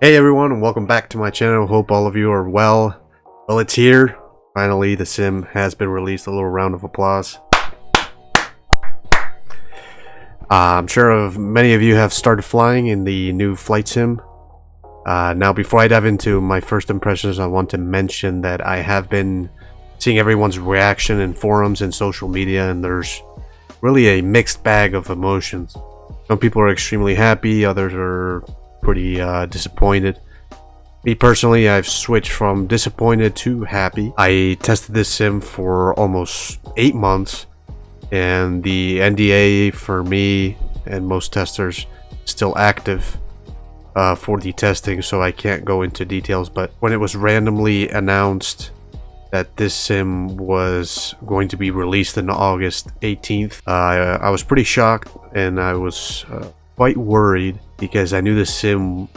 Hey everyone, and welcome back to my channel. Hope all of you are well. Well, it's here. Finally, the sim has been released. A little round of applause. I'm sure many of you have started flying in the new flight sim. Now, before I dive into my first impressions, I want to mention that I have been seeing everyone's reaction in forums and social media, and there's really a mixed bag of emotions. Some people are extremely happy, others are pretty disappointed. Me personally, I've switched from disappointed to happy. I tested this sim for almost 8 months, and the NDA for me and most testers is still active for the testing, so I can't go into details. But when it was randomly announced that this sim was going to be released on August 18th, I was pretty shocked, and I was quite worried, because I knew the sim,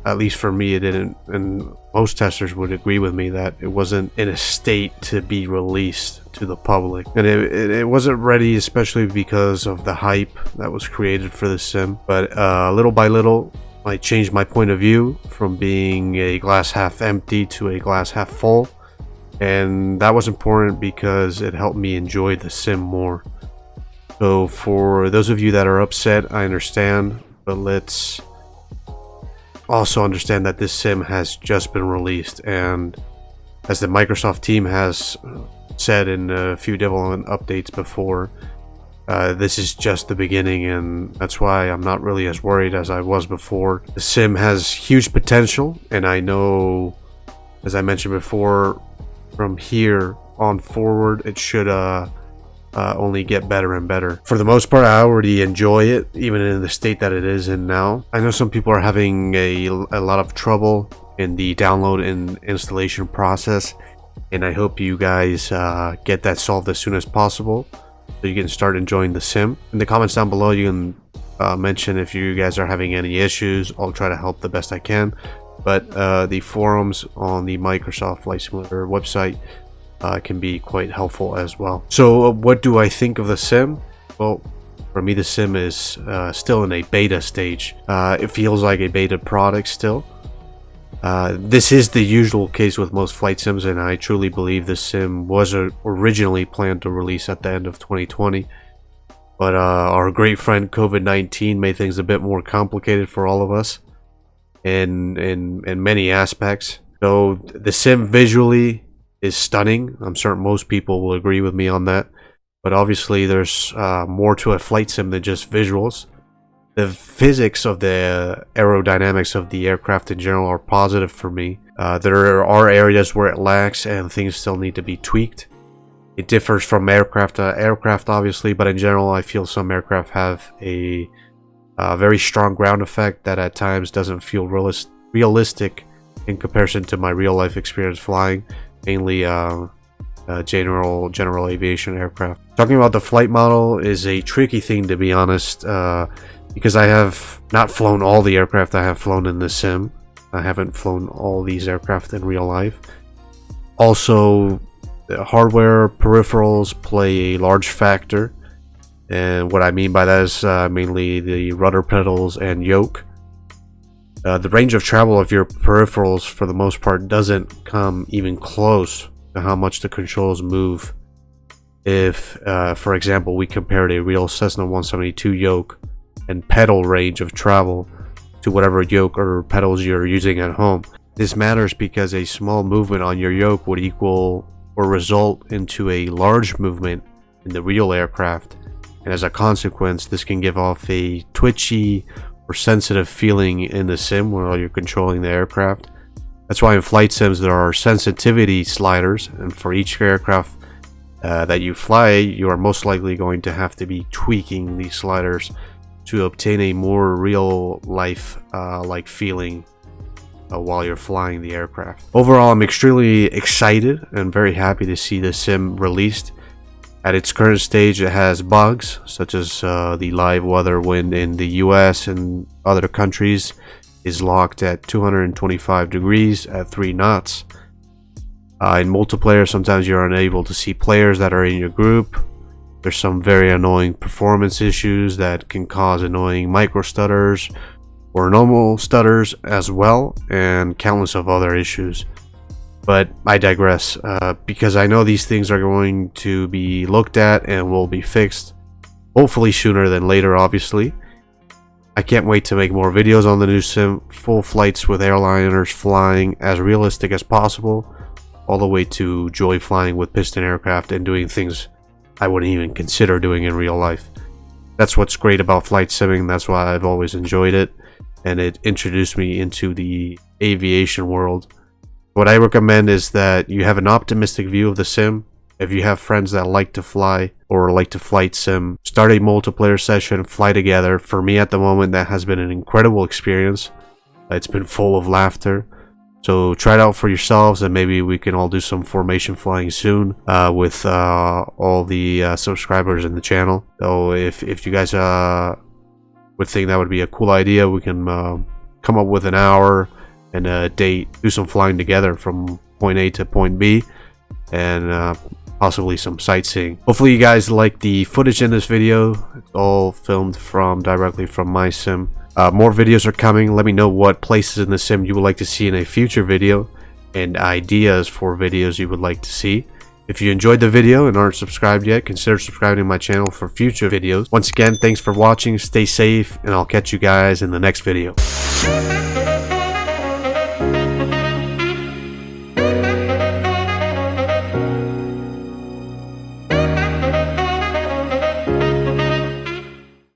at least for me, it didn't, and most testers would agree with me, that it wasn't in a state to be released to the public. And it wasn't ready, especially because of the hype that was created for the sim. But little by little, I changed my point of view from being a glass half empty to a glass half full. And that was important because it helped me enjoy the sim more. So for those of you that are upset, I understand, but let's also understand that this sim has just been released, and as the Microsoft team has said in a few development updates before, this is just the beginning, and that's why I'm not really as worried as I was before. The sim has huge potential, and I know, as I mentioned before, from here on forward it should only get better and better. For the most part, I already enjoy it, even in the state that it is in now. I know some people are having a lot of trouble in the download and installation process, and I hope you guys get that solved as soon as possible so you can start enjoying the sim. In the comments down below, you can mention if you guys are having any issues. I'll try to help the best I can, but the forums on the Microsoft Flight Simulator website can be quite helpful as well. So what do I think of the sim? Well, for me, the sim is still in a beta stage. It feels like a beta product still. This is the usual case with most flight sims, and I truly believe the sim was originally planned to release at the end of 2020. But our great friend COVID-19 made things a bit more complicated for all of us in many aspects. So the sim visually is stunning. I'm certain most people will agree with me on that, but obviously there's more to a flight sim than just visuals. The physics of the aerodynamics of the aircraft in general are positive for me. There are areas where it lacks and things still need to be tweaked. It differs from aircraft to aircraft, obviously, but in general I feel some aircraft have a very strong ground effect that at times doesn't feel realistic in comparison to my real life experience flying, mainly general aviation aircraft. Talking about the flight model is a tricky thing, to be honest, because I have not flown all the aircraft I have flown in the sim. I haven't flown all these aircraft in real life. Also, the hardware peripherals play a large factor, and what I mean by that is mainly the rudder pedals and yoke. The range of travel of your peripherals, for the most part, doesn't come even close to how much the controls move. If, for example, we compared a real Cessna 172 yoke and pedal range of travel to whatever yoke or pedals you're using at home. This matters because a small movement on your yoke would equal or result into a large movement in the real aircraft, and as a consequence, this can give off a twitchy or sensitive feeling in the sim while you're controlling the aircraft. That's why in flight sims there are sensitivity sliders, and for each aircraft that you fly, you are most likely going to have to be tweaking these sliders to obtain a more real life like feeling while you're flying the aircraft. Overall, I'm extremely excited and very happy to see the sim released. At its current stage, it has bugs such as the live weather wind in the US and other countries is locked at 225 degrees at 3 knots. In multiplayer, sometimes you're unable to see players that are in your group. There's some very annoying performance issues that can cause annoying micro stutters or normal stutters as well, and countless of other issues. But I digress, because I know these things are going to be looked at and will be fixed, hopefully sooner than later, obviously. I can't wait to make more videos on the new sim, full flights with airliners flying as realistic as possible, all the way to joy flying with piston aircraft and doing things I wouldn't even consider doing in real life. That's what's great about flight simming, that's why I've always enjoyed it, and it introduced me into the aviation world. What I recommend is that you have an optimistic view of the sim. If you have friends that like to fly or like to flight sim, start a multiplayer session, fly together. For me at the moment, that has been an incredible experience. It's been full of laughter. So try it out for yourselves, and maybe we can all do some formation flying soon with all the subscribers in the channel. So if you guys would think that would be a cool idea, we can come up with an hour and a date, do some flying together from point A to point B, and possibly some sightseeing. Hopefully you guys like the footage in this video. It's all filmed directly from my sim. More videos are coming. Let me know what places in the sim you would like to see in a future video, and ideas for videos you would like to see. If you enjoyed the video and aren't subscribed yet, consider subscribing to my channel for future videos. Once again, thanks for watching, stay safe, and I'll catch you guys in the next video.